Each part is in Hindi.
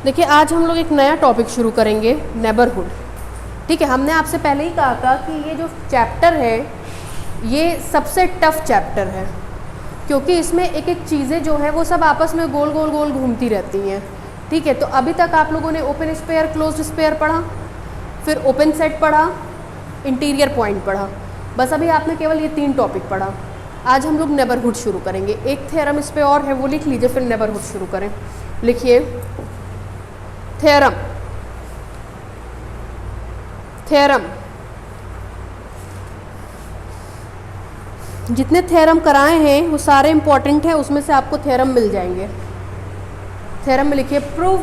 देखिए आज हम लोग एक नया टॉपिक शुरू करेंगे, नेबरहुड। ठीक है, हमने आपसे पहले ही कहा था कि ये जो चैप्टर है ये सबसे टफ चैप्टर है, क्योंकि इसमें एक एक चीज़ें जो है वो सब आपस में गोल गोल गोल घूमती रहती हैं। ठीक है, तो अभी तक आप लोगों ने ओपन स्पेयर, क्लोज्ड स्पेयर पढ़ा, फिर ओपन सेट पढ़ा, इंटीरियर पॉइंट पढ़ा। बस अभी आपने केवल ये 3 टॉपिक पढ़ा। आज हम लोग नेबरहुड शुरू करेंगे। एक थ्योरम इस पे और है, वो लिख लीजिए, फिर नेबरहुड शुरू करें। लिखिए थ्योरम। थ्योरम, जितने थ्योरम कराए हैं वो सारे इंपॉर्टेंट हैं, उसमें से आपको थ्योरम मिल जाएंगे। थ्योरम में लिखिए prove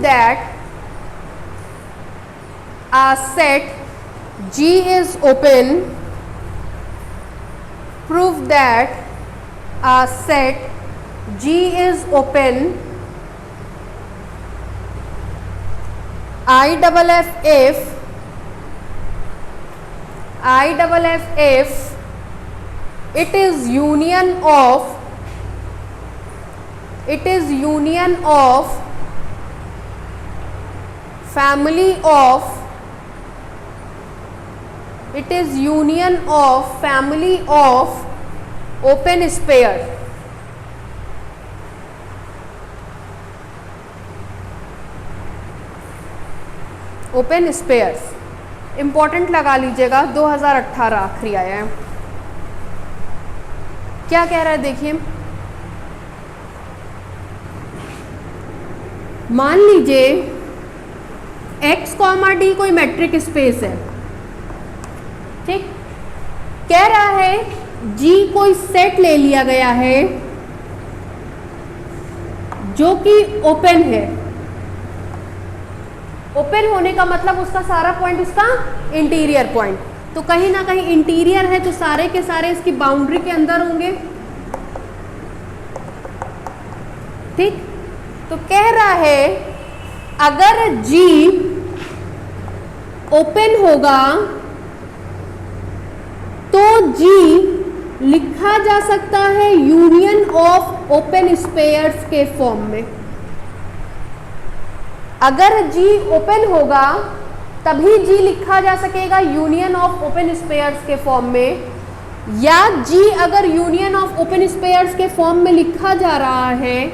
that a set G is open. Prove that a set G is open. IFF it is union of family of open sphere. Open spheres important लगा लीजिएगा, 2018 आखिरी आया है। क्या कह रहा है देखिए, मान लीजिए x, d कोई मैट्रिक स्पेस है। ठीक, कह रहा है G कोई सेट ले लिया गया है जो कि ओपन है। ओपन होने का मतलब उसका सारा पॉइंट उसका इंटीरियर पॉइंट, तो कहीं ना कहीं इंटीरियर है तो सारे के सारे इसकी बाउंड्री के अंदर होंगे। ठीक, तो कह रहा है अगर G ओपन होगा तो G लिखा जा सकता है यूनियन ऑफ ओपन स्पेयर्स के फॉर्म में। अगर G ओपन होगा तभी G लिखा जा सकेगा यूनियन ऑफ ओपन स्पेयर्स के फॉर्म में, या G अगर यूनियन ऑफ ओपन स्पेयर्स के फॉर्म में लिखा जा रहा है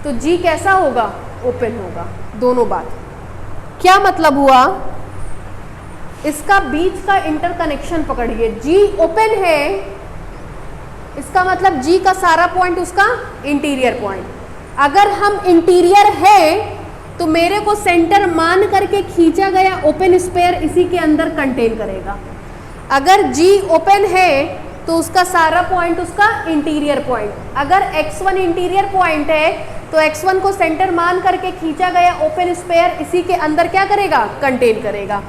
तो G कैसा होगा, ओपन होगा। दोनों बात क्या मतलब हुआ, इसका बीच का इंटरकनेक्शन पकड़िए। G ओपन है, इसका मतलब G का सारा पॉइंट उसका इंटीरियर पॉइंट। अगर हम इंटीरियर है तो मेरे को सेंटर मान करके खींचा गया ओपन स्पेयर इसी के अंदर कंटेन करेगा। अगर G ओपन है तो उसका सारा पॉइंट उसका इंटीरियर पॉइंट। अगर x1 इंटीरियर पॉइंट है तो x1 को सेंटर मान करके खींचा गया ओपन स्पेयर इसी के अंदर क्या करेगा, कंटेन करेगा।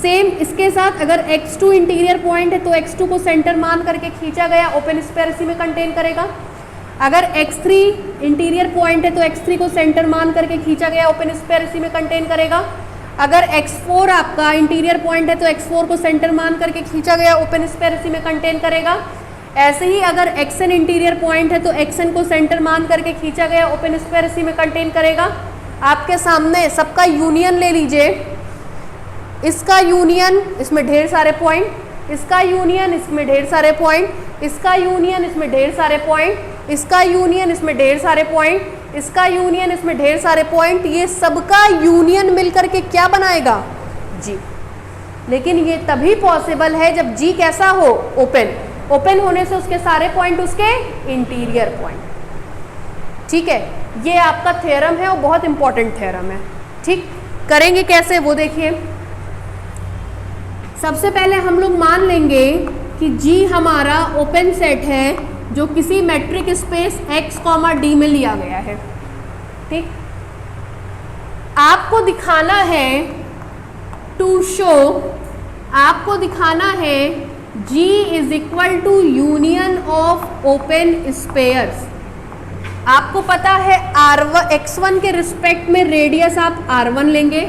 सेम इसके साथ अगर x2 इंटीरियर पॉइंट है तो x2 को सेंटर मान करके खींचा गया ओपन स्पेयर इसी में कंटेन करेगा। अगर x3 इंटीरियर पॉइंट है तो x3 को सेंटर मान करके खींचा गया ओपन स्पेयर इसी में कंटेन करेगा। अगर x4 आपका इंटीरियर पॉइंट है तो x4 को सेंटर मान करके खींचा गया ओपन स्पेयर इसी में कंटेन करेगा। ऐसे ही अगर xn इंटीरियर पॉइंट है तो xn को सेंटर मान करके खींचा गया ओपन स्पेयर इसी में कंटेन करेगा। आपके सामने सबका यूनियन ले लीजिए, इसका यूनियन, इसमें ढेर सारे पॉइंट, इसका यूनियन, इसमें ढेर सारे पॉइंट, इसका यूनियन, इसमें ढेर सारे पॉइंट, इसका यूनियन, इसमें ढेर सारे पॉइंट, इसका यूनियन, इसमें ढेर सारे पॉइंट। ये सबका यूनियन मिलकर के क्या बनाएगा, G। लेकिन ये तभी पॉसिबल है जब G कैसा हो, ओपन। ओपन होने से उसके सारे पॉइंट उसके इंटीरियर पॉइंट। ठीक है, ये आपका थ्योरम है और बहुत इंपॉर्टेंट थ्योरम है। ठीक, करेंगे कैसे वो देखिए। सबसे पहले हम लोग मान लेंगे कि G हमारा ओपन सेट है जो किसी मैट्रिक स्पेस x, d में लिया गया है। ठीक, आपको दिखाना है टू शो, आपको दिखाना है G is equal to union of open spheres. आपको पता है x1 के रिस्पेक्ट में रेडियस आप r1 लेंगे,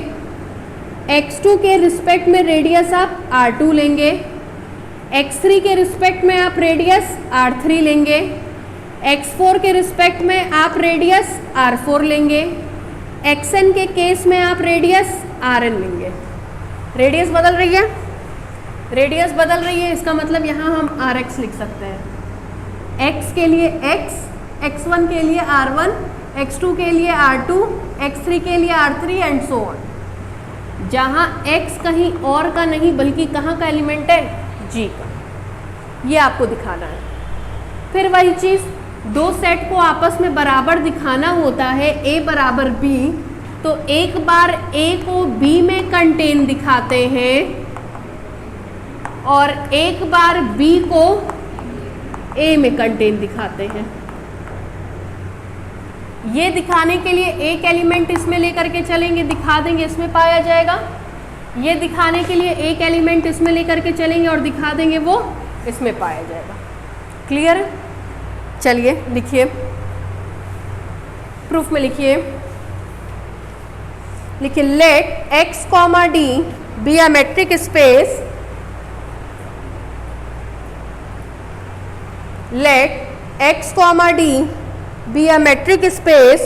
x2 के रिस्पेक्ट में रेडियस आप r2 लेंगे, x3 के रिस्पेक्ट में आप रेडियस r3 लेंगे, x4 के रिस्पेक्ट में आप रेडियस r4 लेंगे, xn के केस में आप रेडियस rn लेंगे। रेडियस बदल रही है, रेडियस बदल रही है, इसका मतलब यहाँ हम rx लिख सकते हैं। x के लिए x, x1 के लिए r1, x2 के लिए r2, x3 के लिए r3 एंड सो ऑन। जहाँ x कहीं और का नहीं बल्कि कहाँ का एलिमेंट है, g का, ये आपको दिखाना है। फिर वही चीज़, दो सेट को आपस में बराबर दिखाना होता है, a बराबर b, तो एक बार a को b में कंटेन दिखाते हैं और एक बार b को a में कंटेन दिखाते हैं। ये दिखाने के लिए एक एलिमेंट इसमें लेकर के चलेंगे, दिखा देंगे इसमें पाया जाएगा। ये दिखाने के लिए एक एलिमेंट इसमें लेकर के चलेंगे और दिखा देंगे वो इसमें पाया जाएगा। क्लियर? चलिए लिखिए, प्रूफ में लिखिए, लिखिए let x, d be a metric space, let x, d be a metric space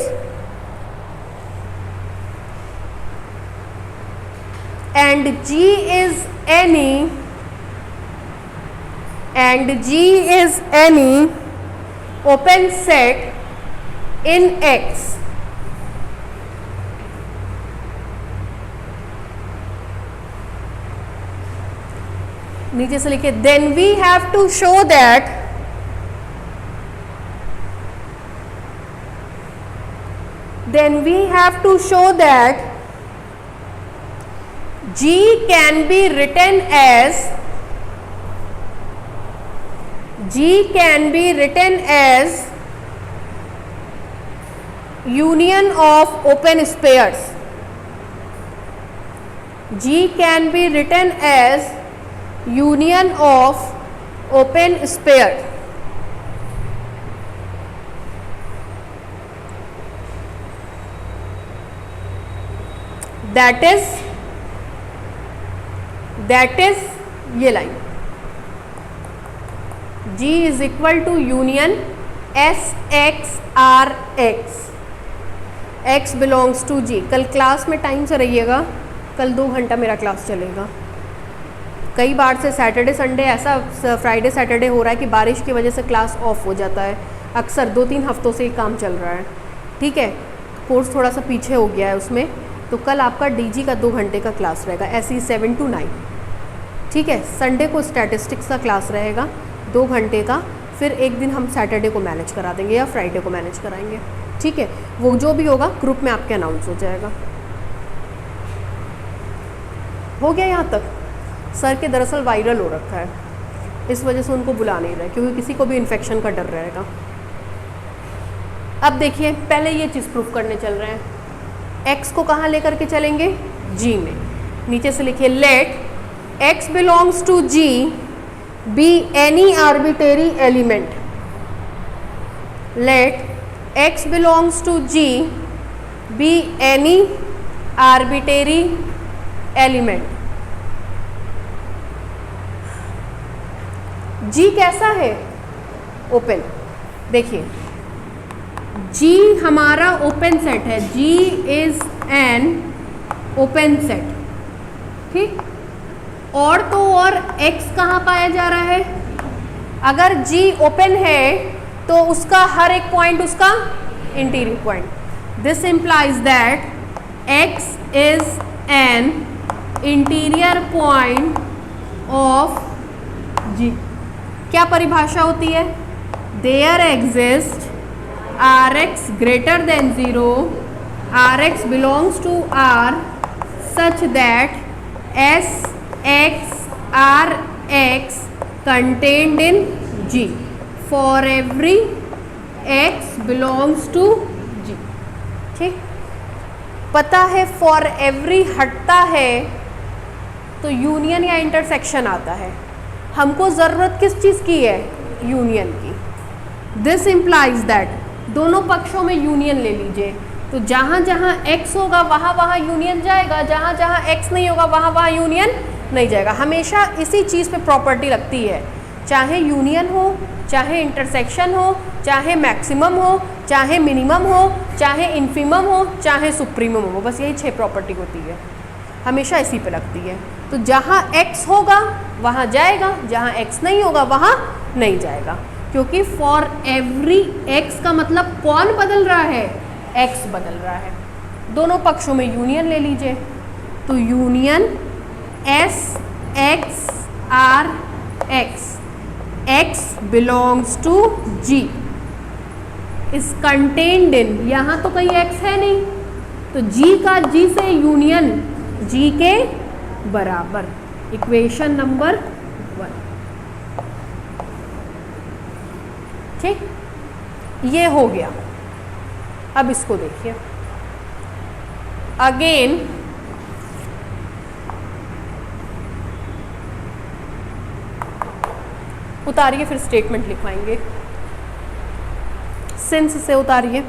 and G is any open set in X नीचे से लिखिए, then we have to show that G can be written as union of open pairs. G can be written as union of open pairs. That is ये line, G is equal to union S x R x, x belongs to G। कल क्लास में टाइम से रहिएगा, कल 2 घंटा मेरा क्लास चलेगा। कई बार से सैटरडे संडे ऐसा, फ्राइडे सैटरडे हो रहा है कि बारिश की वजह से क्लास ऑफ हो जाता है। अक्सर 2-3 हफ्तों से ये काम चल रहा है, ठीक है। कोर्स थोड़ा सा पीछे हो गया है उसमें, तो कल आपका DG का 2 घंटे का क्लास रहेगा, ऐसे ही 7 to 9, ठीक है। संडे को स्टैटिस्टिक्स का क्लास रहेगा 2 घंटे का, फिर एक दिन हम सैटरडे को मैनेज करा देंगे या फ्राइडे को मैनेज कराएंगे, ठीक है। वो जो भी होगा ग्रुप में आपके अनाउंस हो जाएगा। हो गया यहाँ तक? सर के दरअसल वायरल हो रखा है, इस वजह से उनको बुला नहीं रहे, क्योंकि किसी को भी इन्फेक्शन का डर रहेगा। अब देखिए, पहले ये चीज़ प्रूफ करने चल रहे हैं। x को कहाँ लेकर के चलेंगे? G में। नीचे से लिखिए, let x belongs to G be any arbitrary element. Let x belongs to G be any arbitrary element. G कैसा है? ओपन। देखिए, G हमारा ओपन सेट है, G is an open set, ठीक। और तो और x कहाँ पाया जा रहा है? अगर G ओपन है तो उसका हर एक पॉइंट उसका interior point. This implies that x is an interior point of G। क्या परिभाषा होती है? There exist Rx greater than 0, Rx belongs to R such that S x Rx contained in G for every x belongs to G, ठीक। पता है for every हटता है तो यूनियन या इंटरसेक्शन आता है। हमको ज़रूरत किस चीज़ की है? यूनियन की। दिस इम्प्लाइज दैट दोनों पक्षों में यूनियन ले लीजिए, तो जहाँ जहाँ x होगा वहाँ वहाँ यूनियन जाएगा, जहाँ जहाँ x नहीं होगा वहाँ वहाँ यूनियन नहीं जाएगा। हमेशा इसी चीज़ पे प्रॉपर्टी लगती है, चाहे यूनियन हो चाहे इंटरसेक्शन हो, चाहे मैक्सिमम हो, चाहे मिनिमम हो, चाहे इन्फीमम हो, चाहे सुप्रीमम हो, बस यही 6 प्रॉपर्टी होती है, हमेशा इसी पे लगती है। तो जहाँ x होगा वहाँ जाएगा, जहाँ x नहीं होगा वहाँ नहीं जाएगा, क्योंकि फॉर एवरी x का मतलब कौन बदल रहा है, x बदल रहा है। दोनों पक्षों में यूनियन ले लीजिए, तो union S x R x, x belongs to G is contained in, यहाँ तो कहीं x है नहीं, तो G का G से यूनियन G के बराबर, इक्वेशन नंबर 1। ठीक, ये हो गया। अब इसको देखिए अगेन, उतारिए, फिर स्टेटमेंट लिखवाएंगे। सिंस से उतारिए,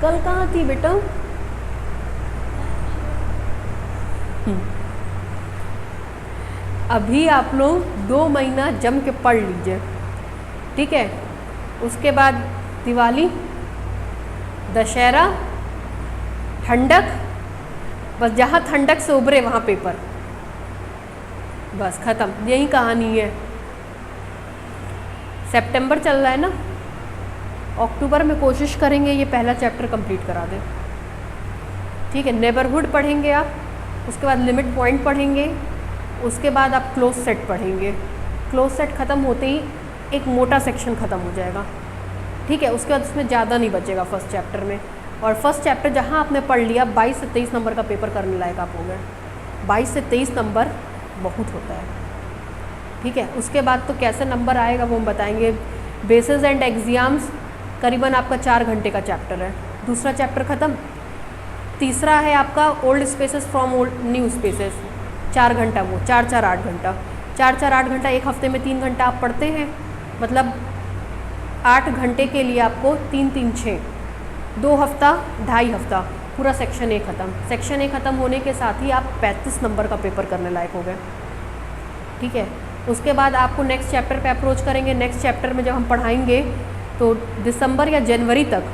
कल कहाँ थी बेटा? अभी आप लोग 2 महीना जम के पढ़ लीजिए, ठीक है। उसके बाद दिवाली, दशहरा, ठंडक, बस जहाँ ठंडक से उभरे वहाँ पेपर, बस ख़त्म, यही कहानी है। सितंबर चल रहा है ना, अक्टूबर में कोशिश करेंगे ये पहला चैप्टर कंप्लीट करा दें, ठीक है। नेबरहुड पढ़ेंगे आप, उसके बाद लिमिट पॉइंट पढ़ेंगे, उसके बाद आप क्लोज सेट पढ़ेंगे। क्लोज सेट ख़त्म होते ही एक मोटा सेक्शन ख़त्म हो जाएगा, ठीक है। उसके बाद उसमें ज़्यादा नहीं बचेगा फर्स्ट चैप्टर में, और फर्स्ट चैप्टर जहाँ आपने पढ़ लिया 22 से 23 नंबर का पेपर करने लायक आप हो गए। 22 से 23 नंबर बहुत होता है, ठीक है। उसके बाद तो कैसे नंबर आएगा वो हम बताएंगे। बेसिस एंड एग्जाम्स करीबन आपका 4 घंटे का चैप्टर है, दूसरा चैप्टर ख़त्म। तीसरा है आपका old spaces from old new spaces, 4 घंटा, वो 4-4 8 घंटा, 4-4 8 घंटा, एक हफ्ते में 3 घंटा आप पढ़ते हैं, मतलब 8 घंटे के लिए आपको 3-3 6, 2 हफ्ता 2.5 हफ्ता, पूरा सेक्शन 1 ख़त्म। सेक्शन 1 ख़त्म होने के साथ ही आप 35 नंबर का पेपर करने लायक हो गए, ठीक है। उसके बाद आपको नेक्स्ट चैप्टर पे अप्रोच करेंगे। नेक्स्ट चैप्टर में जब हम पढ़ाएंगे तो दिसंबर या जनवरी तक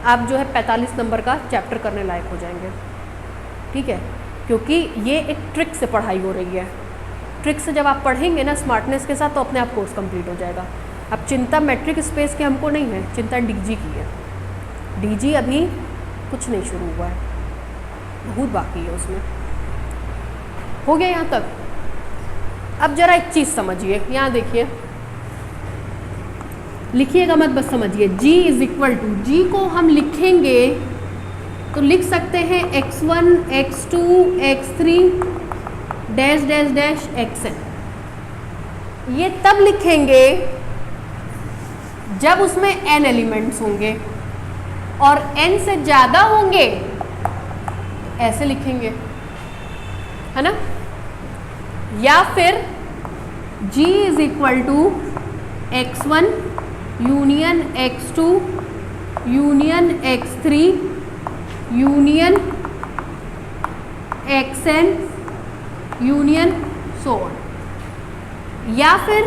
आप जो है 45 नंबर का चैप्टर करने लायक हो जाएंगे, ठीक है। क्योंकि ये एक ट्रिक से पढ़ाई हो रही है, ट्रिक से जब आप पढ़ेंगे ना स्मार्टनेस के साथ, तो अपने आप कोर्स कंप्लीट हो जाएगा। अब चिंता मैट्रिक स्पेस की हमको नहीं है, चिंता डीजी की है। डीजी अभी कुछ नहीं शुरू हुआ है, बहुत बाकी है उसमें। हो गया यहाँ तक? अब जरा एक चीज़ समझिए, यहाँ देखिए, लिखिएगा मत, बस समझिए। G इज इक्वल टू, जी को हम लिखेंगे तो लिख सकते हैं x1 x2 x3 dash dash dash xn। ये तब लिखेंगे जब उसमें n एलिमेंट्स होंगे, और n से ज़्यादा होंगे ऐसे लिखेंगे, है ना। या फिर G is equal to x1 union x2 union x3 union xn union so on. या फिर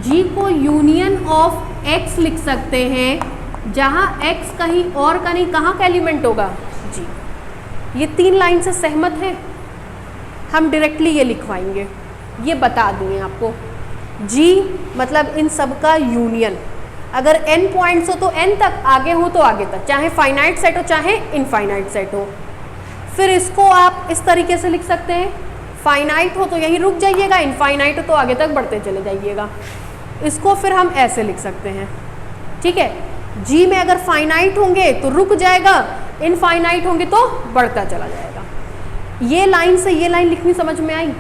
G को यूनियन ऑफ x लिख सकते हैं, जहाँ x कहीं और का नहीं, कहाँ का एलिमेंट होगा, G। ये 3 लाइन से सहमत है? हम डायरेक्टली ये लिखवाएंगे, ये बता दिए आपको। G मतलब इन सब का यूनियन, अगर n पॉइंट्स हो तो n तक, आगे हो तो आगे तक, चाहे फाइनाइट सेट हो चाहे इनफाइनाइट सेट हो। फिर इसको आप इस तरीके से लिख सकते हैं, फाइनाइट हो तो यहीं रुक जाइएगा, इनफाइनाइट हो तो आगे तक बढ़ते चले जाइएगा। इसको फिर हम ऐसे लिख सकते हैं, ठीक है। G में अगर फाइनाइट होंगे तो रुक जाएगा, इनफाइनाइट होंगे तो बढ़ता चला जाएगा। ये लाइन से ये लाइन लिखनी समझ में आई।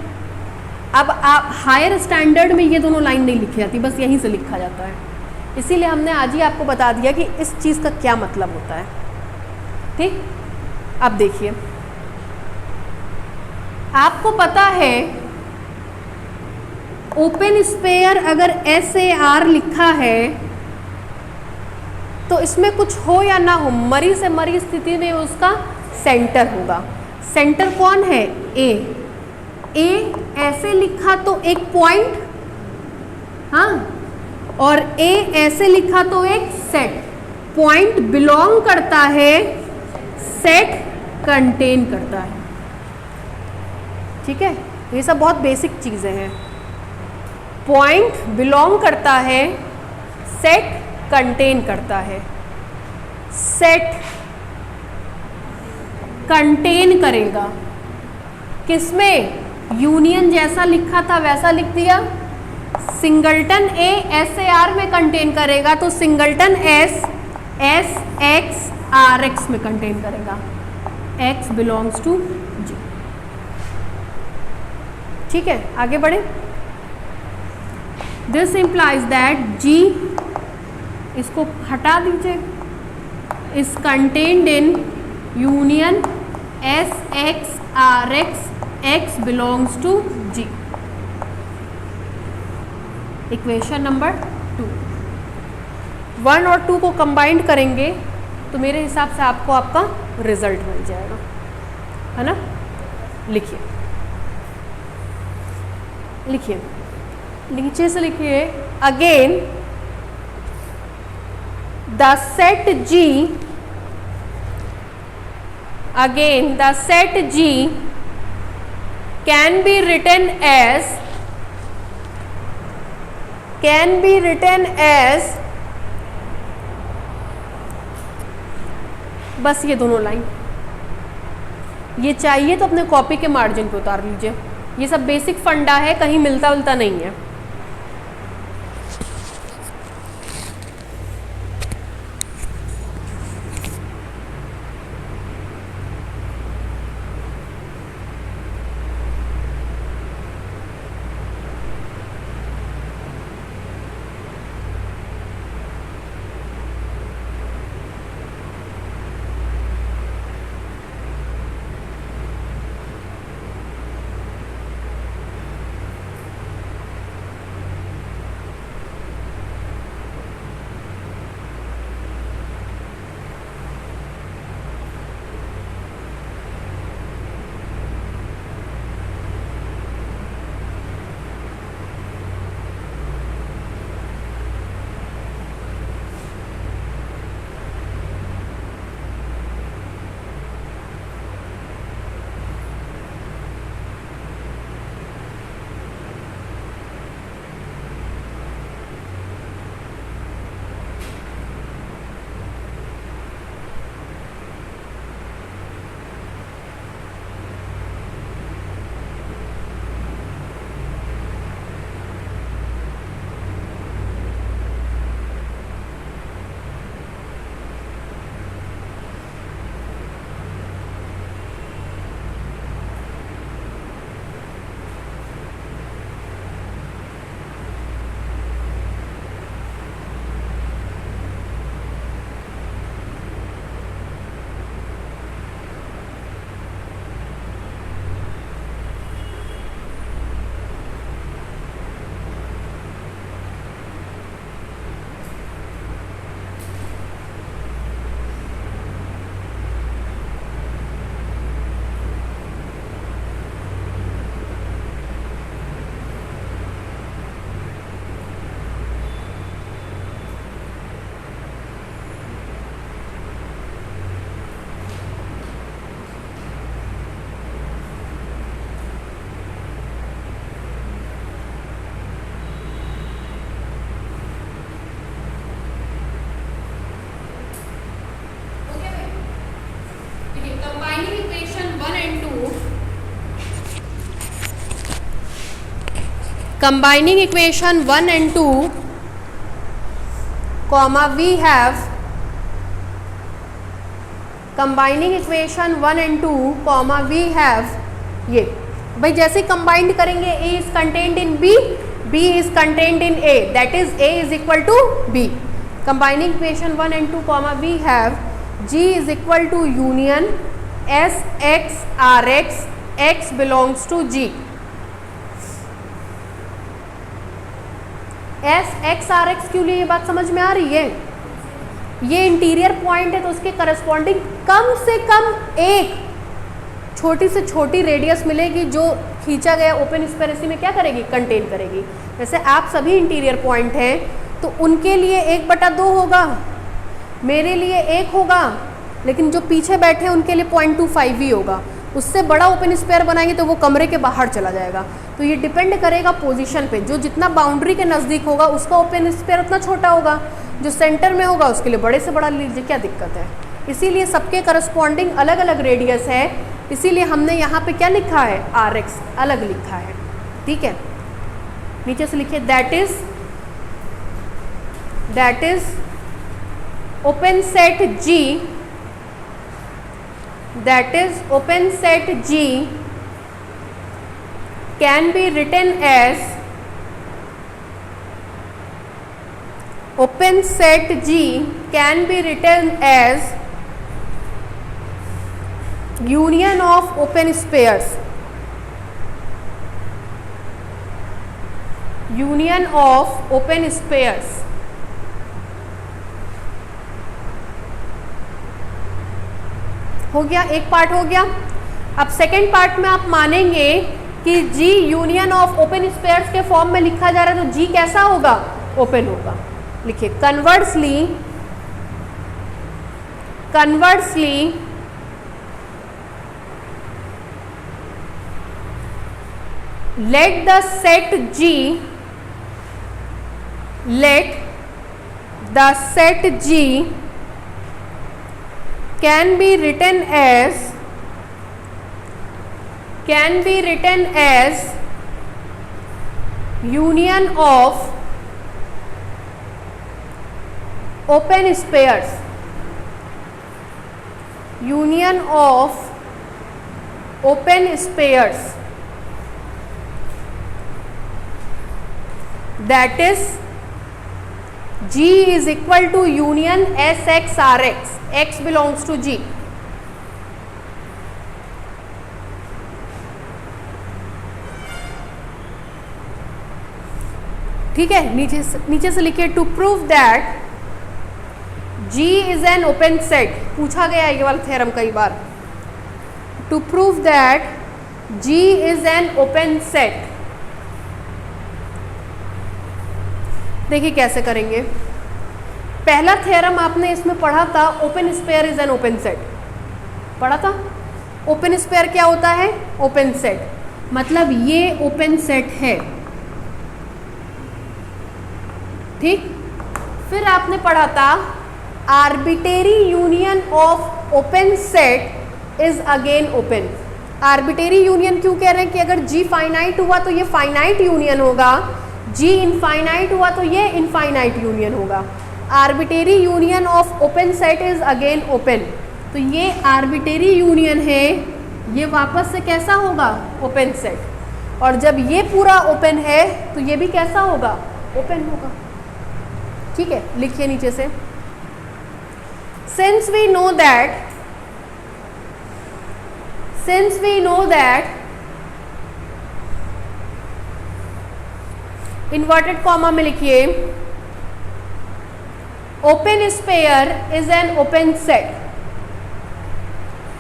अब आप हायर स्टैंडर्ड में ये दोनों लाइन नहीं लिखी जाती, बस यहीं से लिखा जाता है, इसीलिए हमने आज ही आपको बता दिया कि इस चीज़ का क्या मतलब होता है, ठीक। अब देखिए, आपको पता है ओपन स्पेयर अगर SAR लिखा है तो इसमें कुछ हो या ना हो, मरी से मरी स्थिति में उसका सेंटर होगा। सेंटर कौन है? ए ऐसे लिखा तो एक पॉइंट, हाँ, और ए ऐसे लिखा तो एक सेट। पॉइंट बिलोंग करता है, सेट कंटेन करता है, ठीक है। ये सब बहुत बेसिक चीज़ें हैं। पॉइंट बिलोंग करता है, सेट कंटेन करता है। सेट कंटेन करेगा किसमें? यूनियन जैसा लिखा था वैसा लिख दिया। सिंगलटन ए SAR में कंटेन करेगा तो सिंगलटन S SX RX में कंटेन करेगा। X बिलोंग्स टू G, ठीक है। आगे बढ़े। दिस इंप्लाइज दैट G, इसको हटा दीजिए, is contained in union SX RX, X belongs to G। Equation number 2। 1 और 2 को कंबाइंड करेंगे तो मेरे हिसाब से आपको आपका रिजल्ट मिल जाएगा, है ना। लिखिए लिखिए, नीचे से लिखिए। Again the set G, again the set G can be written as बस ये दोनों लाइन, ये चाहिए तो अपने कॉपी के मार्जिन पे उतार लीजिए। ये सब बेसिक फंडा है, कहीं मिलता जुलता नहीं है। combining equation 1 and 2 comma we have combining equation 1 and 2 comma we have ये भाई जैसे कंबाइंड करेंगे A is contained in B, B is contained in A, that is A is equal to B. Combining equation 1 and 2 comma we have G is equal to union S x R x, x belongs to G. S X R X के लिए ये बात समझ में आ रही है? ये इंटीरियर पॉइंट है तो उसके करस्पॉन्डिंग कम से कम एक छोटी से छोटी रेडियस मिलेगी जो खींचा गया ओपन स्फीयर इसी में क्या करेगी, कंटेन करेगी। जैसे आप सभी इंटीरियर पॉइंट हैं तो उनके लिए 1/2 होगा, मेरे लिए 1 होगा, लेकिन जो पीछे बैठे हैं उनके लिए 0.25 ही होगा। उससे बड़ा ओपन स्फीयर बनाएंगे तो वो कमरे के बाहर चला जाएगा। तो ये डिपेंड करेगा पोजीशन पे, जो जितना बाउंड्री के नज़दीक होगा उसका ओपन स्फीयर उतना छोटा होगा, जो सेंटर में होगा उसके लिए बड़े से बड़ा लीजिए, क्या दिक्कत है। इसीलिए सबके करस्पॉन्डिंग अलग अलग रेडियस है, इसीलिए हमने यहाँ पे क्या लिखा है, आर एक्स अलग लिखा है। ठीक है, नीचे से लिखिए that is open set G, that is open set G can be written as open set G can be written as union of open spheres, union of open spheres। हो गया, एक पार्ट हो गया। अब सेकेंड पार्ट में आप मानेंगे कि G union of open spheres के फॉर्म में लिखा जा रहा है तो G कैसा होगा, ओपन होगा। लिखिए conversely let the set G can be written as union of open spheres, union of open spheres, that is G is equal to union S x R x, x belongs to G। ठीक है, नीचे से लिखिए to prove that G is an open set. पूछा गया ये वाला थ्योरम कई बार। To prove that G is an open set, देखिए कैसे करेंगे। पहला थ्योरम आपने इसमें पढ़ा था, open sphere is an open set, पढ़ा था। ओपन स्फीयर क्या होता है, ओपन सेट, मतलब ये ओपन सेट है। ठीक, फिर आपने पढ़ा था arbitrary union of open set is again open. Arbitrary union क्यों कह रहे हैं कि अगर G फाइनाइट हुआ तो ये फाइनाइट यूनियन होगा, G इनफाइनाइट हुआ तो ये इनफाइनाइट यूनियन होगा। Arbitrary union of open set is again open, तो ये आर्बिटेरी यूनियन है, ये वापस से कैसा होगा, ओपन सेट। और जब ये पूरा ओपन है तो ये भी कैसा होगा, ओपन होगा। ठीक है, लिखिए नीचे से since we know that inverted comma में लिखिए open sphere is an open set,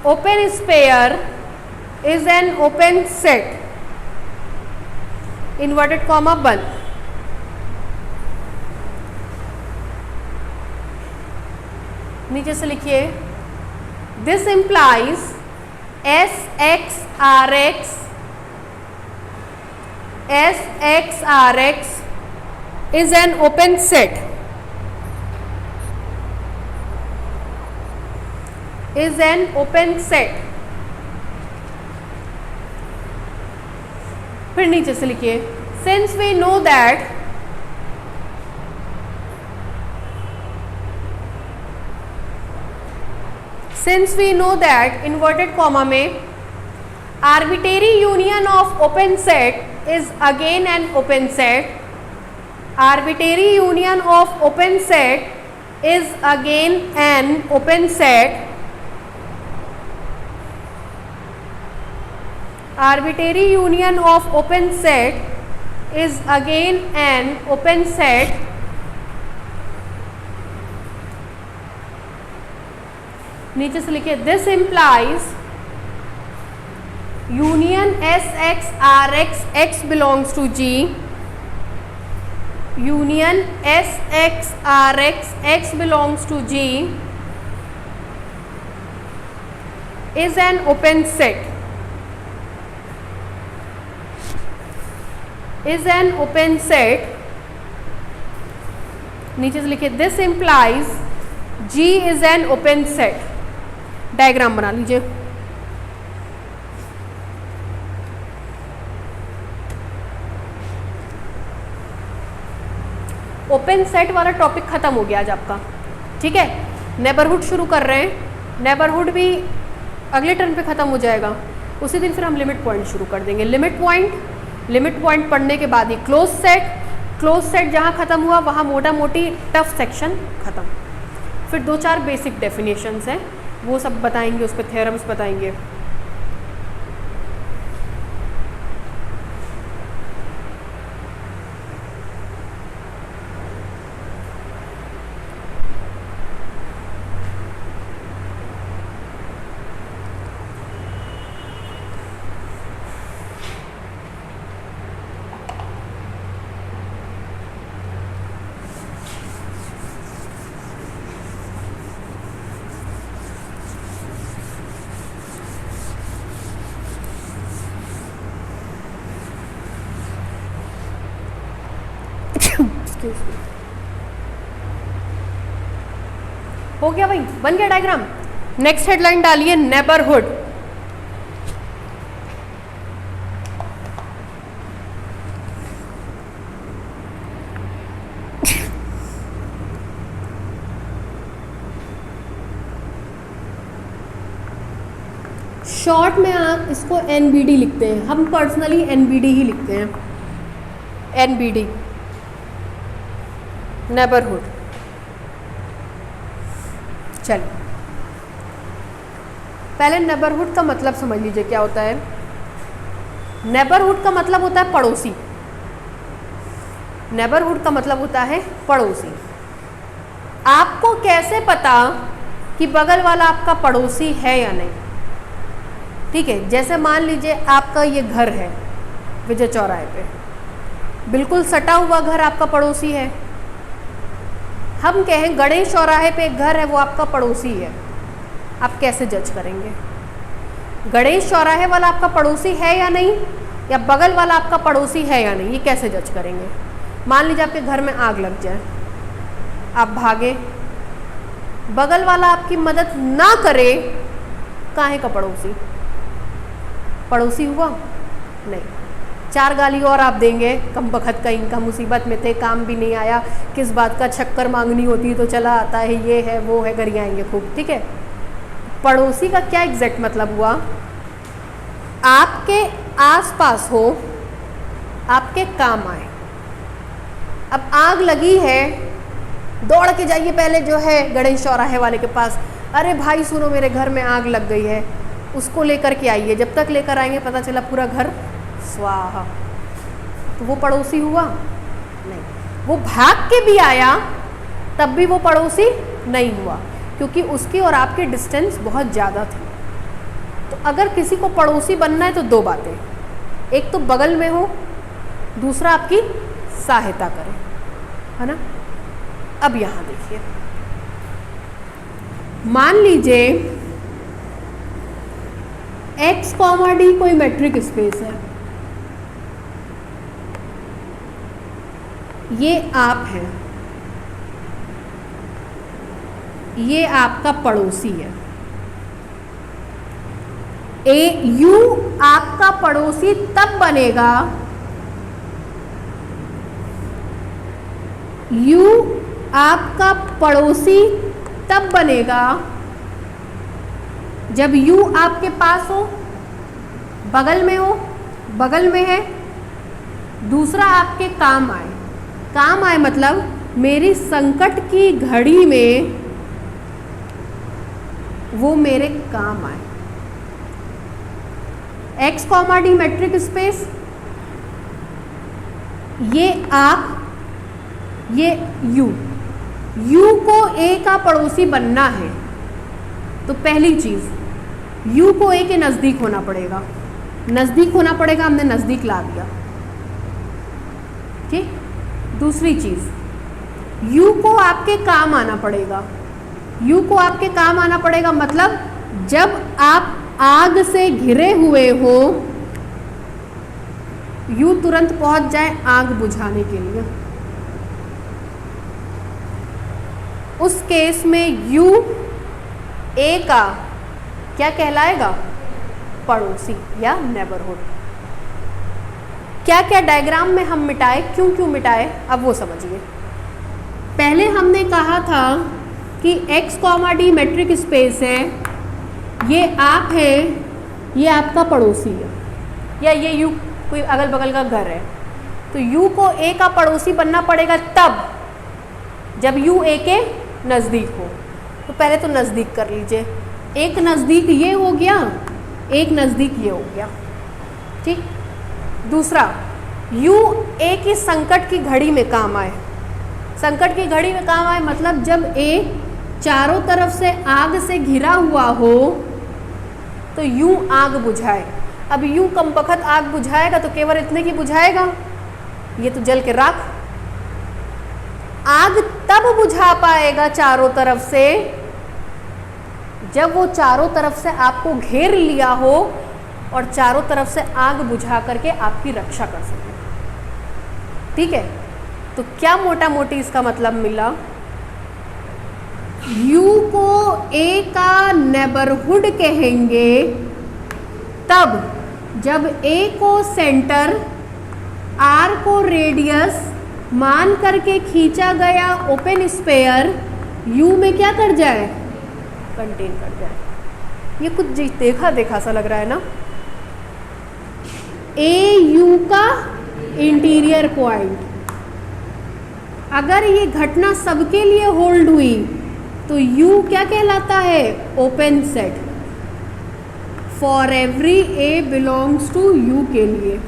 open sphere is an open set, inverted comma बंद। नीचे से लिखिए this implies S X R X, S X R X is an open set, is an open set. फिर नीचे से लिखिए since we know that inverted comma में arbitrary union of open set is again an open set, arbitrary union of open set is again an open set, arbitrary union of open set is again an open set नीचे से लिखिए this implies union Sx Rx x belongs to G, union Sx Rx x belongs to G is an open set, is an open set, नीचे से लिखिए this implies G is an open set। Diagram बना लीजिए। ओपन सेट वाला टॉपिक खत्म हो गया आज आपका, ठीक है। नेबरहुड शुरू कर रहे हैं, नेबरहुड भी अगले टर्न पे खत्म हो जाएगा, उसी दिन फिर हम लिमिट पॉइंट शुरू कर देंगे। लिमिट पॉइंट पढ़ने के बाद ही क्लोज सेट जहाँ ख़त्म हुआ वहाँ मोटा मोटी टफ सेक्शन ख़त्म, फिर 2-4 बेसिक डेफिनेशंस हैं वो सब बताएंगे, उस पर थ्योरम्स बताएंगे। हो गया भाई, बन गया डायग्राम। नेक्स्ट हेडलाइन डालिए नेबरहुड। शॉर्ट में आप इसको एनबीडी लिखते हैं, हम पर्सनली एनबीडी ही लिखते हैं, एनबीडी नेबरहुड। चलिए पहले नेबरहुड का मतलब समझ लीजिए क्या होता है। नेबरहुड का मतलब होता है पड़ोसी, नेबरहुड का मतलब होता है पड़ोसी। आपको कैसे पता कि बगल वाला आपका पड़ोसी है या नहीं? ठीक है, जैसे मान लीजिए आपका ये घर है विजय चौराहे पे, बिल्कुल सटा हुआ घर आपका पड़ोसी है। हम कहें गणेश चौराहे पे एक घर है वो आपका पड़ोसी है, आप कैसे जज करेंगे? गणेश चौराहे वाला आपका पड़ोसी है या नहीं, या बगल वाला आपका पड़ोसी है या नहीं, ये कैसे जज करेंगे? मान लीजिए आपके घर में आग लग जाए, आप भागे, बगल वाला आपकी मदद ना करे, काहे का पड़ोसी? पड़ोसी हुआ नहीं। 4 गाली और आप देंगे, कम बखत का इनका मुसीबत में थे, काम भी नहीं आया, किस बात का चक्कर मांगनी होती तो चला आता है, ये है वो है, गरियाएंगे खूब। ठीक है, पड़ोसी का क्या एग्जैक्ट मतलब हुआ? आपके आसपास हो, आपके काम आए। अब आग लगी है, दौड़ के जाइए पहले जो है गणेश चौराहे वाले के पास, अरे भाई सुनो मेरे घर में आग लग गई है, उसको लेकर के आइए। जब तक लेकर आएंगे पता चला पूरा घर स्वाहा, तो वो पड़ोसी हुआ नहीं। वो भाग के भी आया तब भी वो पड़ोसी नहीं हुआ, क्योंकि उसकी और आपकी डिस्टेंस बहुत ज़्यादा थी। तो अगर किसी को पड़ोसी बनना है तो 2 बातें, एक तो बगल में हो, दूसरा आपकी सहायता करे, है ना। अब यहाँ देखिए, मान लीजिए x, d कोई मैट्रिक स्पेस है, ये आप हैं, ये आपका पड़ोसी है। यू आपका पड़ोसी तब बनेगा u आपका पड़ोसी तब बनेगा जब u आपके पास हो, बगल में हो, बगल में है। दूसरा आपके काम आए, काम आए मतलब मेरी संकट की घड़ी में वो मेरे काम आए। x, डी मैट्रिक स्पेस, ये आप, ये u को a का पड़ोसी बनना है तो पहली चीज u को a के नजदीक होना पड़ेगा, नजदीक होना पड़ेगा, हमने नजदीक ला दिया। ठीक। दूसरी चीज u को आपके काम आना पड़ेगा, u को आपके काम आना पड़ेगा मतलब जब आप आग से घिरे हुए हो u तुरंत पहुंच जाए आग बुझाने के लिए। उस केस में u a का क्या कहलाएगा? पड़ोसी या नेबरहुड। क्या क्या डायग्राम में हम मिटाए, क्यों क्यों मिटाए, अब वो समझिए। पहले हमने कहा था कि x, d मैट्रिक स्पेस है, ये आप है, ये आपका पड़ोसी है, या ये u कोई अगल बगल का घर है। तो u को a का पड़ोसी बनना पड़ेगा तब जब u a के नज़दीक हो। तो पहले तो नज़दीक कर लीजिए, एक नज़दीक ये हो गया, एक नज़दीक ये हो गया। ठीक। दूसरा u a की संकट की घड़ी में काम आए, संकट की घड़ी में काम आए मतलब जब a चारों तरफ से आग से घिरा हुआ हो तो u आग बुझाए। अब u कम बखत आग बुझाएगा तो केवल इतने की बुझाएगा, ये तो जल के राख। आग तब बुझा पाएगा चारों तरफ से जब वो चारों तरफ से आपको घेर लिया हो और चारों तरफ से आग बुझा करके आपकी रक्षा कर सके। ठीक है। तो क्या मोटा मोटी इसका मतलब मिला, u को a का नेबरहुड कहेंगे तब जब a को सेंटर, r को रेडियस मान करके खींचा गया ओपन स्पेयर u में क्या कर जाए? कंटेन कर जाए। ये कुछ देखा देखा सा लग रहा है ना। a u का इंटीरियर पॉइंट, अगर ये घटना सबके लिए होल्ड हुई तो u क्या कहलाता है? Open set. For every a belongs to u के लिए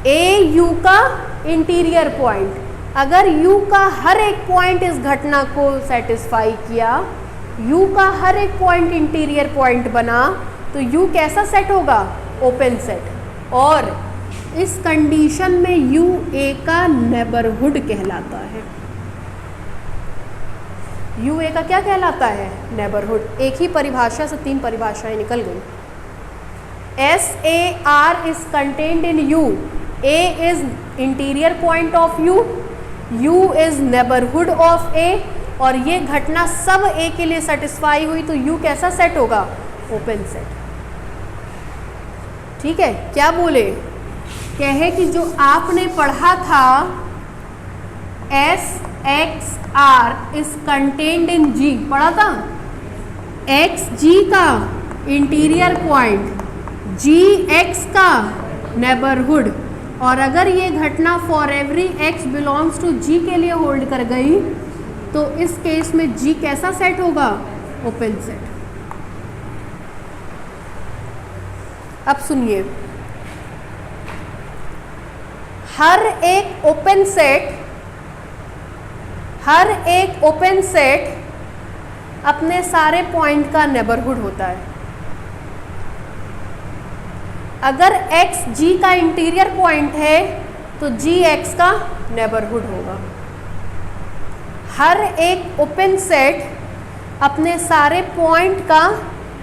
a u का इंटीरियर पॉइंट, अगर u का हर एक पॉइंट इस घटना को सेटिस्फाई किया, u का हर एक पॉइंट इंटीरियर पॉइंट बना तो u कैसा सेट होगा? Open set. और इस कंडीशन में u a का नेबरहुड कहलाता है। u a का क्या कहलाता है? नेबरहुड। एक ही परिभाषा से तीन परिभाषाएं निकल गई। S A R is contained in u, a is interior point of u, u is neighbourhood of a, और ये घटना सब a के लिए सेटिस्फाई हुई तो u कैसा सेट होगा? Open set. ठीक है। क्या बोले? कहे कि जो आपने पढ़ा था S X R is contained in G, पढ़ा था x G का इंटीरियर पॉइंट, G X का नेबरहुड, और अगर ये घटना for every x belongs to G के लिए होल्ड कर गई तो इस केस में G कैसा सेट होगा? Open set. अब सुनिए, हर एक ओपन सेट अपने सारे पॉइंट का नेबरहुड होता है। अगर x G का इंटीरियर पॉइंट है तो G X का नेबरहुड होगा। हर एक ओपन सेट अपने सारे पॉइंट का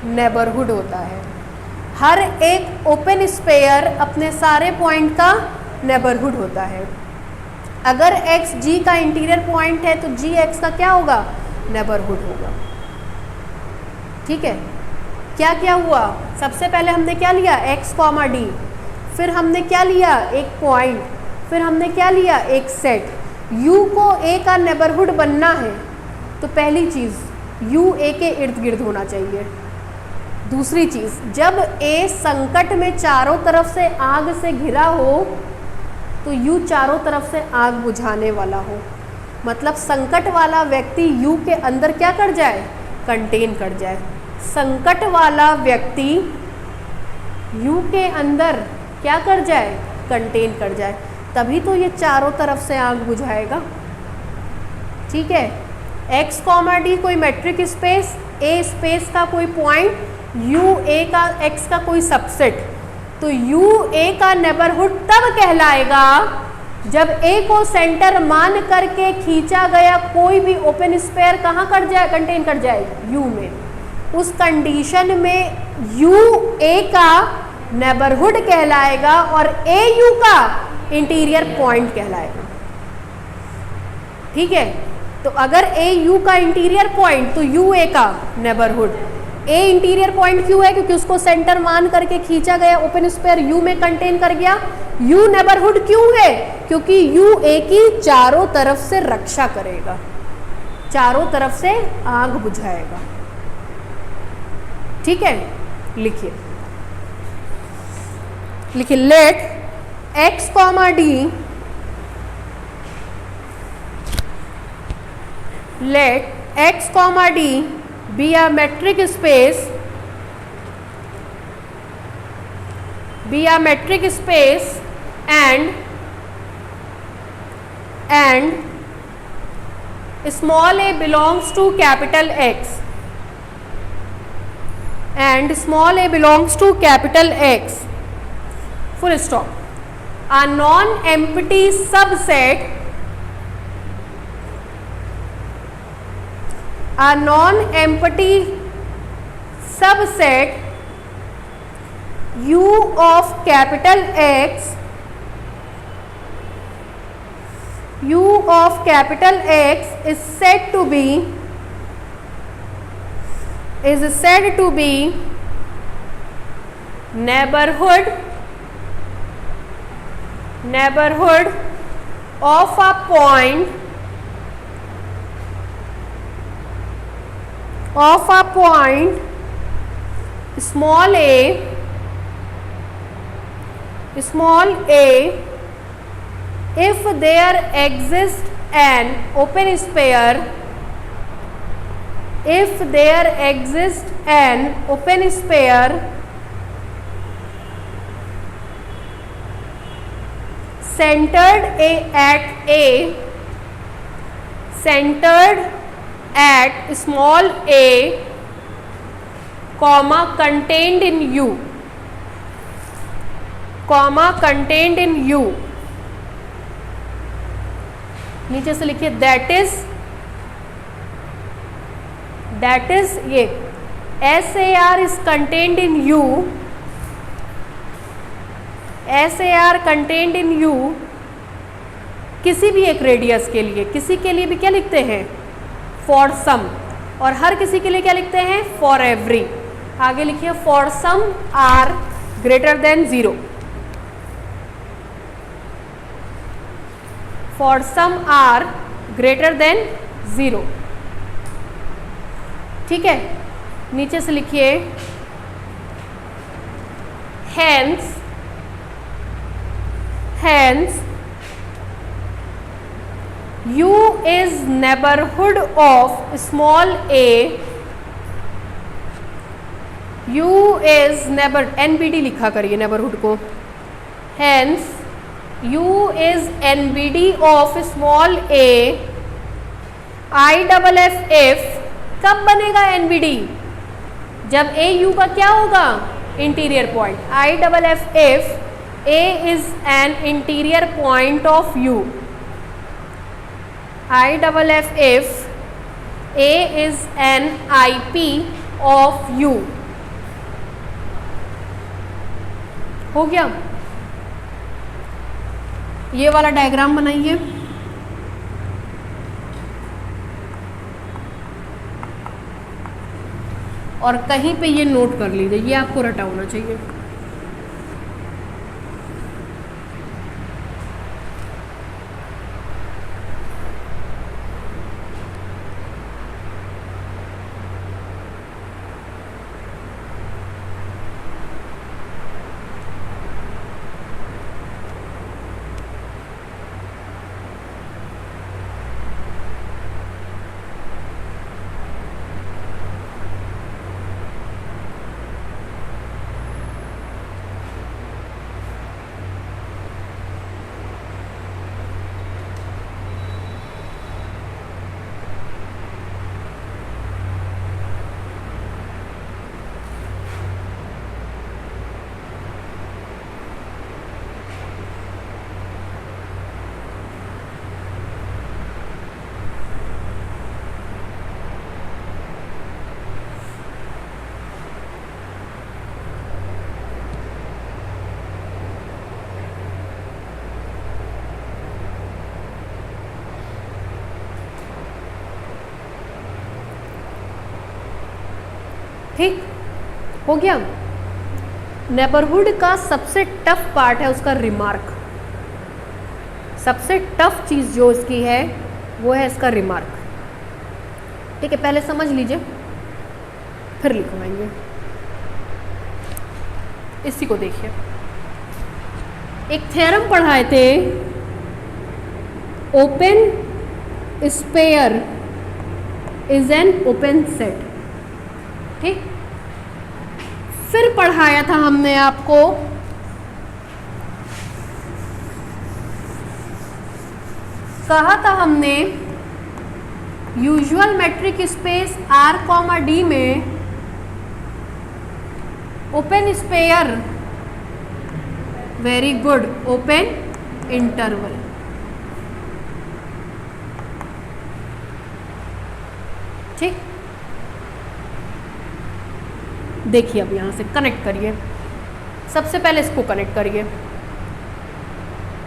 नेबरहुड होता है। हर एक ओपन स्पेयर अपने सारे पॉइंट का नेबरहुड होता है। अगर x G का इंटीरियर पॉइंट है तो G X का क्या होगा? नेबरहुड होगा। ठीक है। क्या क्या हुआ? सबसे पहले हमने क्या लिया? x, d, फिर हमने क्या लिया? एक पॉइंट, फिर हमने क्या लिया? एक सेट। U को A का नेबरहुड बनना है तो पहली चीज़ U A के इर्द गिर्द होना चाहिए। दूसरी चीज़, जब A संकट में चारों तरफ से आग से घिरा हो तो U चारों तरफ से आग बुझाने वाला हो। मतलब संकट वाला व्यक्ति U के अंदर क्या कर जाए, कंटेन कर जाए। संकट वाला व्यक्ति U के अंदर क्या कर जाए, कंटेन कर जाए, तभी तो ये चारों तरफ से आग बुझाएगा। ठीक है। x, D कोई मैट्रिक स्पेस, A स्पेस का कोई पॉइंट, U A का x का कोई सबसेट, तो U A का नेबरहुड तब कहलाएगा जब A को सेंटर मान करके खींचा गया कोई भी ओपन स्पेयर कहाँ कर जाए, कंटेन कर जाए, U में। उस कंडीशन में U A का नेबरहुड कहलाएगा और A U का इंटीरियर पॉइंट कहलाएगा। ठीक है। तो अगर A U का इंटीरियर पॉइंट तो U A का नेबरहुड। A इंटीरियर पॉइंट क्यों है, क्योंकि उसको सेंटर मान करके खींचा गया ओपन स्पेयर U में कंटेन कर गया। U नेबरहुड क्यों है, क्योंकि U A की चारों तरफ से रक्षा करेगा, चारों तरफ से आग बुझाएगा। ठीक है। लिखिए let x, D, let x, D be a metric space, and small a belongs to capital X, and small a belongs to capital X, full stop. A non-empty subset, U of capital X, is said to be neighborhood of a point small a if there exists an open sphere centered at small a, contained in U, नीचे से लिखिए दैट इज ये SAR is contained in U, SAR contained in U किसी भी एक रेडियस के लिए, किसी के लिए भी क्या लिखते हैं, फॉर सम, और हर किसी के लिए क्या लिखते हैं, फॉर एवरी। आगे लिखिए for some R greater than 0, for some R greater than 0। ठीक है। नीचे से लिखिए hence U is neighborhood of small a, U is NBD लिखा करिए नेबरहुड को, hence U is NBD of small a, IFF कब बनेगा NBD, जब AU का क्या होगा, interior point. IFF A is an interior point of U, IFF A is an IP of U। हो गया। ये वाला डायग्राम बनाइए, और कहीं पे ये नोट कर लीजिए, ये आपको रटा होना चाहिए। ठीक हो गया। नेबरहुड का सबसे टफ पार्ट है उसका रिमार्क। सबसे टफ चीज़ जो इसकी है वो है इसका रिमार्क। ठीक है, पहले समझ लीजिए फिर लिखवाएंगे। इसी को देखिए, एक थ्योरम पढ़ाए थे, open sphere is an open set. ठीक, फिर पढ़ाया था हमने आपको कहा था हमने usual metric space R, D में open sphere, very good, open interval. ठीक, देखिए अब यहां से कनेक्ट करिए। सबसे पहले इसको कनेक्ट करिए।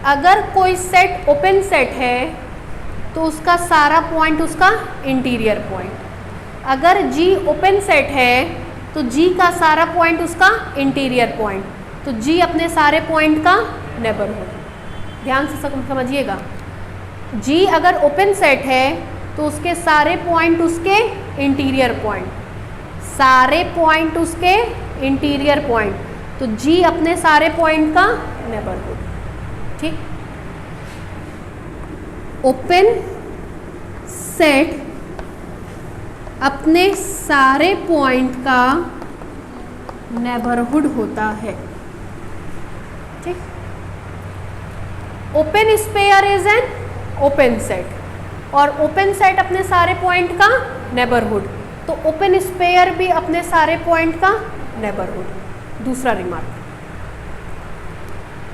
अगर कोई सेट ओपन सेट है तो उसका सारा पॉइंट उसका इंटीरियर पॉइंट। अगर G ओपन सेट है तो G का सारा पॉइंट उसका इंटीरियर पॉइंट, तो G अपने सारे पॉइंट का नेबरहुड। ध्यान से समझिएगा, G अगर ओपन सेट है तो उसके सारे पॉइंट उसके इंटीरियर पॉइंट, सारे पॉइंट उसके इंटीरियर पॉइंट, तो G अपने सारे पॉइंट का नेबरहुड। ठीक, ओपन सेट अपने सारे पॉइंट का नेबरहुड होता है। ठीक, open sphere is an open set और ओपन सेट अपने सारे पॉइंट का नेबरहुड, तो ओपन स्पेयर भी अपने सारे पॉइंट का नेबरहुड। दूसरा रिमार्क,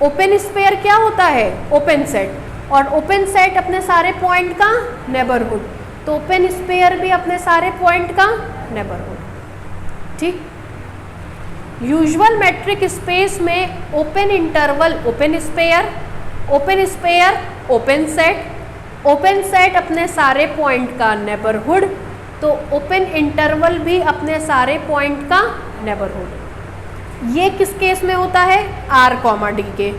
ओपन स्पेयर क्या होता है? ओपन सेट, और ओपन सेट अपने सारे पॉइंट का नेबरहुड, तो ओपन स्पेयर भी अपने सारे पॉइंट का नेबरहुड। ठीक, यूजुअल मेट्रिक स्पेस में open interval open spare, open spare open set, open set अपने सारे पॉइंट का नेबरहुड, तो ओपन इंटरवल भी अपने सारे पॉइंट का नेबरहुड। ये किस केस में होता है? R, D के।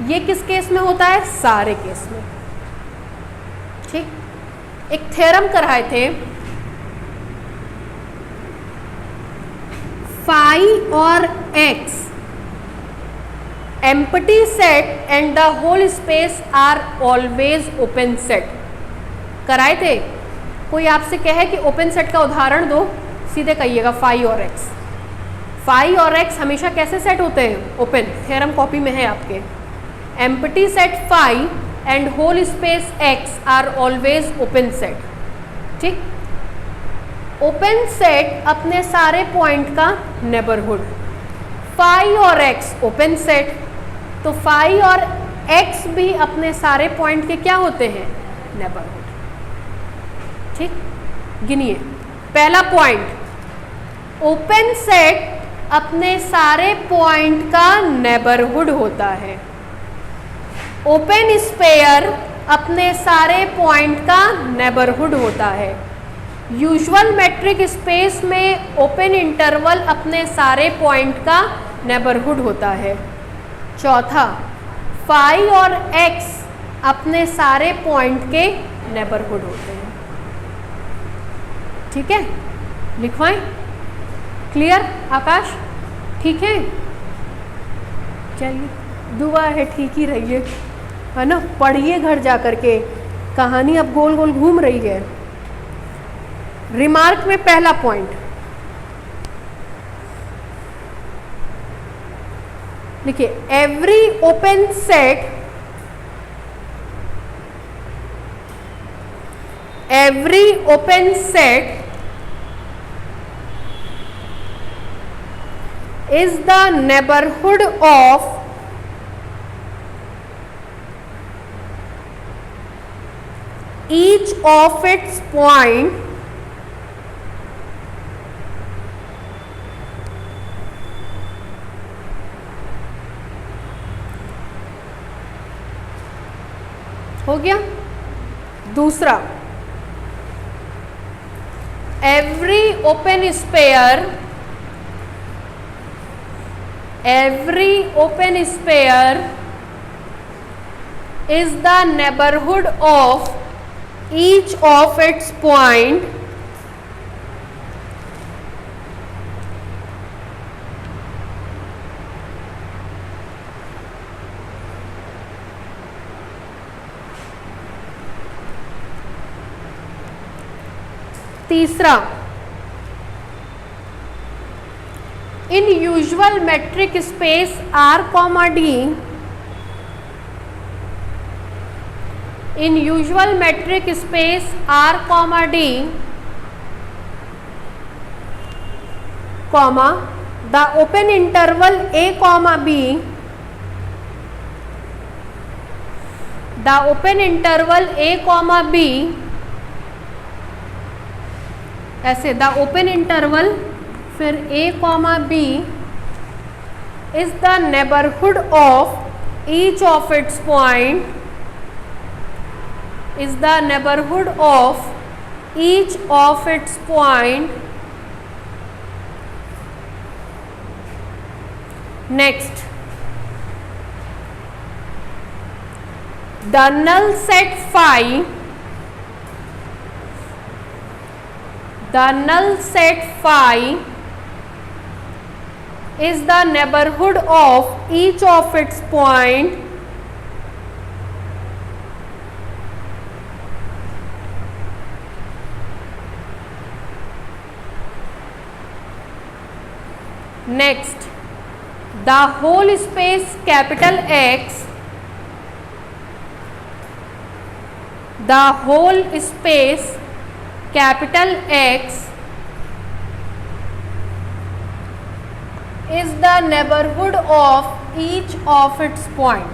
ये किस केस में होता है? सारे केस में। ठीक, एक थ्योरम कराए थे, फाई और x empty set and the whole space are always open set कराए थे। कोई आपसे कहे कि ओपन सेट का उदाहरण दो, सीधे कहिएगा फाई और x। फाई और x हमेशा कैसे सेट होते हैं? ओपन। थ्योरम कॉपी में है आपके, empty set phi and whole space x are always open set. ठीक, ओपन सेट अपने सारे पॉइंट का नेबरहुड, फाई और x ओपन सेट, तो फाई और x भी अपने सारे पॉइंट के क्या होते हैं? नेबरहुड। ठीक, गिनिए। पहला पॉइंट, ओपन सेट अपने सारे पॉइंट का नेबरहुड होता है। ओपन स्पेयर अपने सारे पॉइंट का नेबरहुड होता है। यूजुअल मेट्रिक स्पेस में ओपन इंटरवल अपने सारे पॉइंट का नेबरहुड होता है। चौथा, फाई और x अपने सारे पॉइंट के नेबरहुड होते हैं। ठीक है, लिखवाएं? क्लियर आकाश? ठीक है, चलिए, दुआ है ठीक ही रहिए, है ना। पढ़िए घर जा कर के, कहानी अब गोल गोल घूम रही है। रिमार्क में पहला पॉइंट लिखिए, every open set, every open set is the neighborhood of each of its point हो गया। दूसरा, every open sphere every open sphere is the neighborhood of each of its point तीसरा, in usual metric space R, D, in usual metric space R, D, comma, the open interval A, B, the open interval A, B, ऐसे द ओपन इंटरवल फिर A, B is the neighbourhood of each of its point, is the neighborhood of each of its point. Next, the null set phi, the null set phi is the neighborhood of each of its point Next, the whole space capital X, the whole space capital X is the neighborhood of each of its point.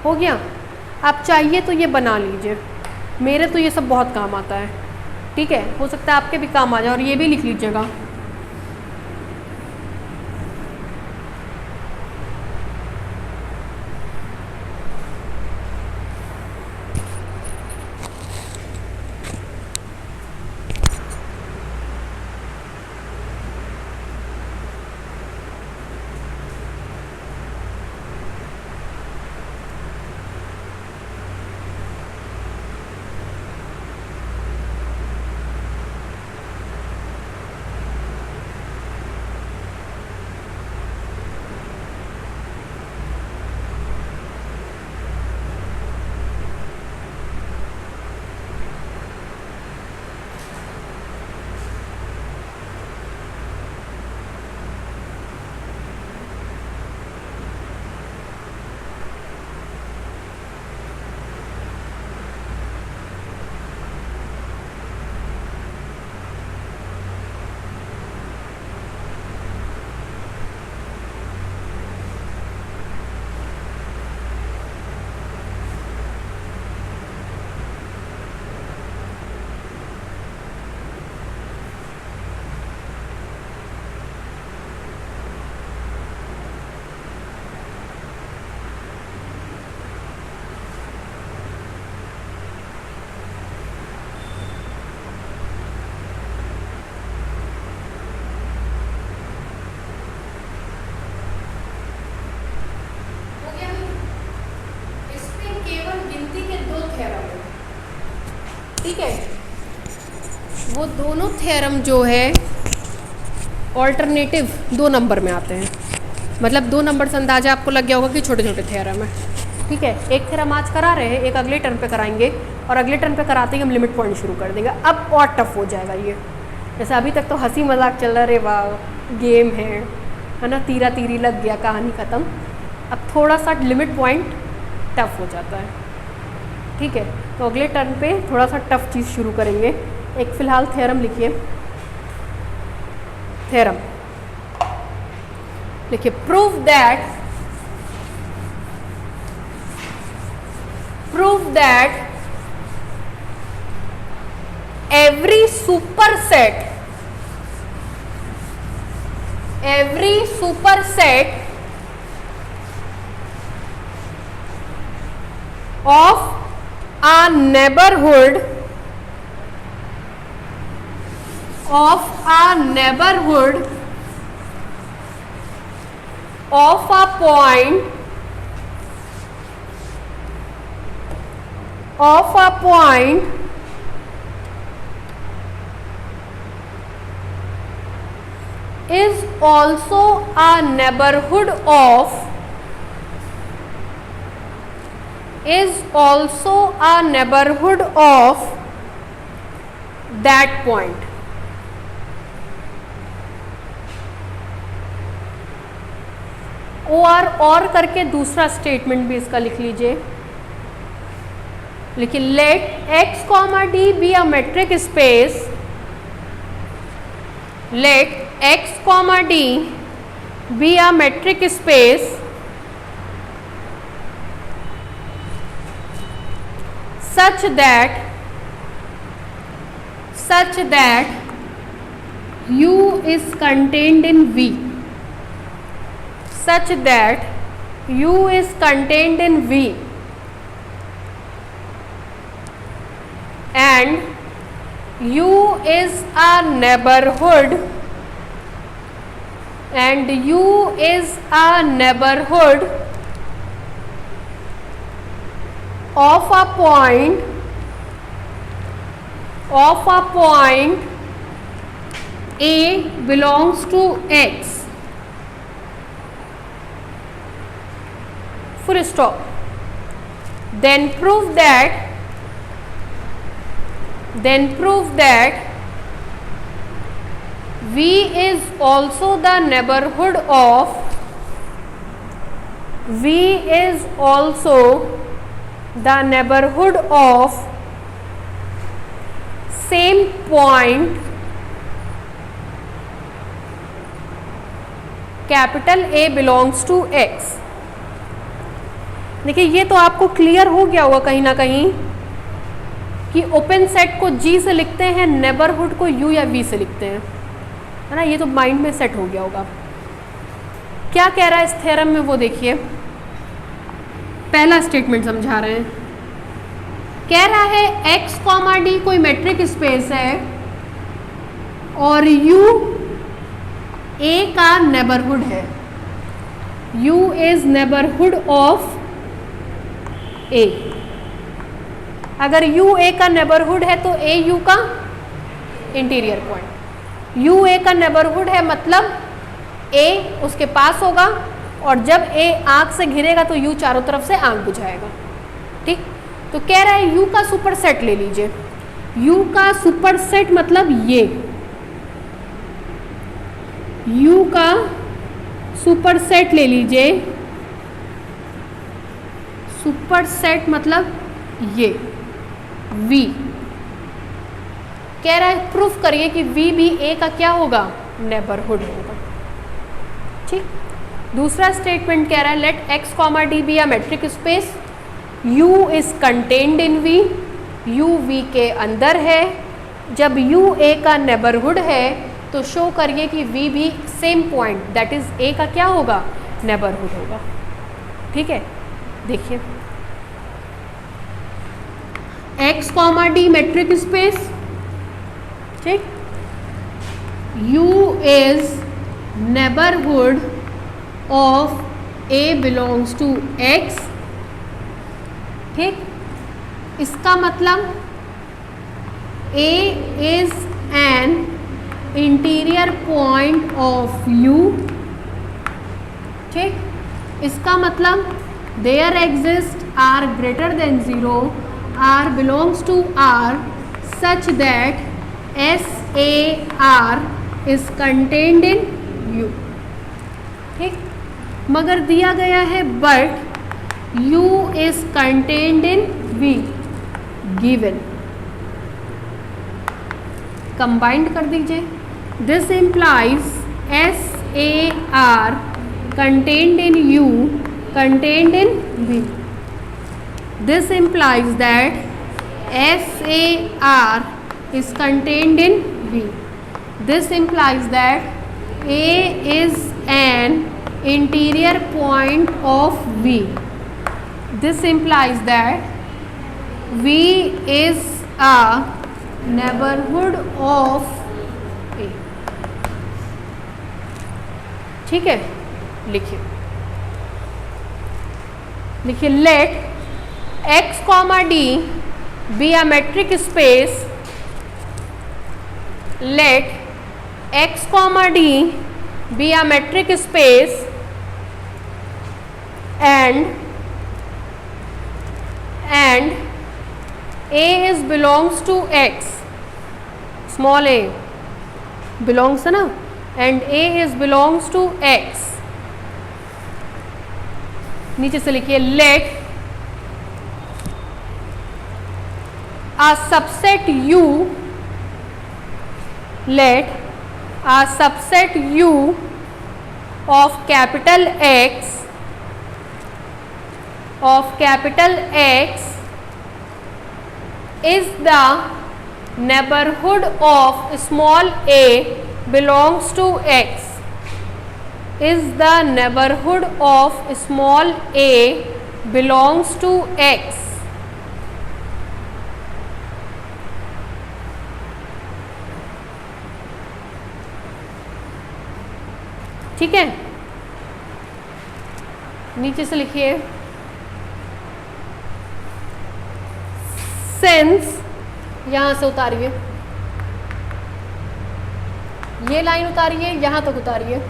हो गया? आप चाहिए तो ये बना लीजिए, मेरे तो ये सब बहुत काम आता है, ठीक है, हो सकता है आपके भी काम आ जाए, और ये भी लिख लीजिएगा। ठीक है, वो दोनों थ्योरम जो है ऑल्टरनेटिव 2 नंबर में आते हैं, मतलब 2 नंबर से अंदाजा आपको लग गया होगा कि छोटे छोटे थ्योरम है, ठीक है। एक थ्योरम आज करा रहे हैं, एक अगले टर्म पे कराएंगे, और अगले टर्म पे कराते ही हम लिमिट पॉइंट शुरू कर देंगे। अब और टफ हो जाएगा ये, जैसे अभी तक तो हंसी मजाक चल रहा, रे वाह गेम है ना, तीरा तीरी लग गया, कहानी ख़त्म। अब थोड़ा सा लिमिट पॉइंट टफ हो जाता है, ठीक है। तो अगले टर्म पे थोड़ा सा टफ चीज़ शुरू करेंगे। एक फ़िलहाल थ्योरम लिखिए, थ्योरम लिखिए, prove that every superset of a neighborhood of a neighborhood of a point is also a neighborhood of that point. और करके दूसरा स्टेटमेंट भी इसका लिख लीजिए. लिखिए, let x, d be a metric space. Let x, d be a metric space such that u is contained in V. Such that u is contained in V and u is a neighborhood of a point A belongs to X. Full stop. Then prove that V is also the neighborhood of same point capital A belongs to X. देखिए, ये तो आपको क्लियर हो गया होगा कहीं ना कहीं कि ओपन सेट को G से लिखते हैं, नेबरहुड को U या V से लिखते हैं, है ना. ये तो माइंड में सेट हो गया होगा. क्या कह रहा है इस थ्योरम में वो देखिए. पहला स्टेटमेंट समझा रहे हैं. कह रहा है x, d कोई मैट्रिक स्पेस है और U A का नेबरहुड है. U इज नेबरहुड ऑफ A. अगर U A का नेबरहुड है तो A U का इंटीरियर पॉइंट. U A का नेबरहुड है मतलब A उसके पास होगा और जब A आंख से घिरेगा तो U चारों तरफ से आंख बुझाएगा. ठीक. तो कह रहा है U का सुपर सेट ले लीजिए. U का सुपर सेट मतलब ये, U का सुपर सेट ले लीजिए. सुपर सेट मतलब ये V. कह रहा है प्रूफ करिए कि V भी A का क्या होगा, नेबरहुड होगा. ठीक. दूसरा स्टेटमेंट कह रहा है let x, d be a metric space. U is contained in V. U V के अंदर है. जब U A का नेबरहुड है तो शो करिए कि V भी same point that is A का क्या होगा, नेबरहुड होगा. ठीक है. देखिए, x, d मेट्रिक स्पेस. ठीक. U इज neighbourhood of A belongs to X. ठीक. इसका मतलब A is an interior point of U. ठीक. इसका मतलब there exist R greater than 0, R belongs to R such that SAR is contained in U. ठीक. मगर दिया गया है but U is contained in V given. Combined कर दीजिए. This implies SAR contained in U contained in V. This implies that SAR is contained in V. This implies that A is an interior point of V. This implies that V is a neighborhood of ठीक है, लिखिए लिखिए let x, d be a metric space, let x, d be a metric space and a is belongs to x, small a belongs है ना, and a is belongs to x. नीचे से लिखिए let a subset u, let a subset u of capital X is the neighborhood of small a belongs to x, is the neighborhood of small a belongs to x. ठीक है, नीचे से लिखिए सिंस, यहां से उतारिए, ये लाइन उतारिए, यहां तक उतारिए,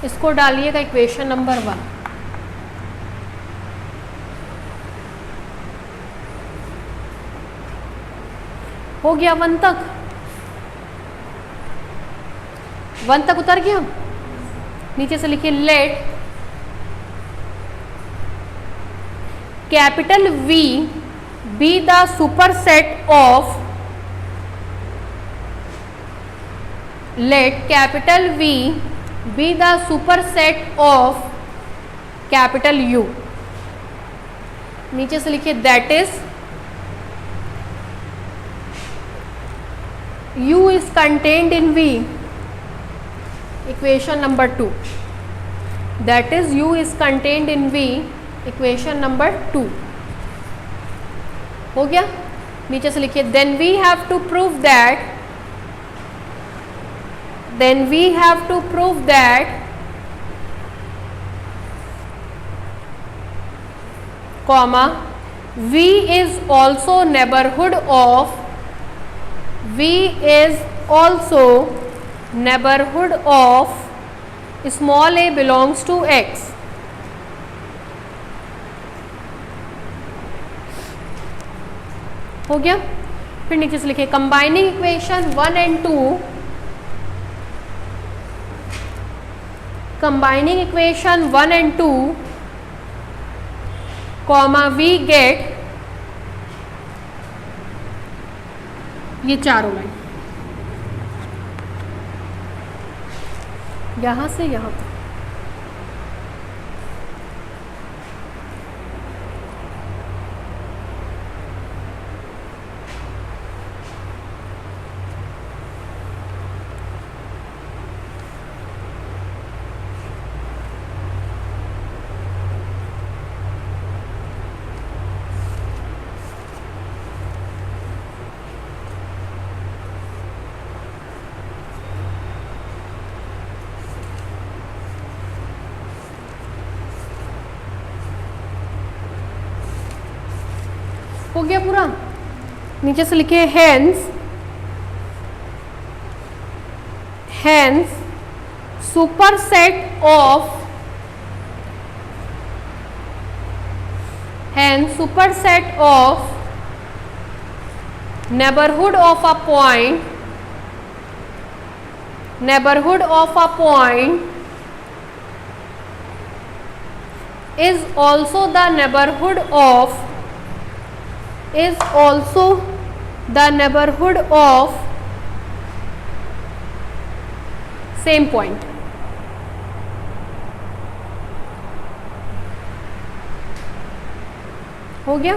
इसको डालिएगा इक्वेशन नंबर 1। हो गया 1 तक, 1 तक उतर गया। नीचे से लिखिए let capital V be the superset of, let capital V be the superset of capital U। नीचे से लिखिए that is U is contained in V, equation number 2, that is U is contained in V, equation number 2। हो गया। नीचे से लिखिए then we have to prove that, then we have to prove that comma V is also neighborhood of, V is also neighborhood of small a belongs to X। हो गया। फिर नीचे से लिखिए combining equation 1 and 2, combining equation 1 and 2 comma we get, ये चारों लाइन यहां से यहां तक। हो गया पूरा। नीचे से लिखिए hence superset of neighborhood of a point is also the neighborhood of same point. हो गया,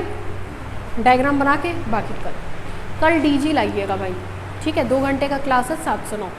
डायग्राम बना के बाकी कल डीजी लाइएगा भाई, ठीक है। 2 घंटे का क्लास है, 7 से 9।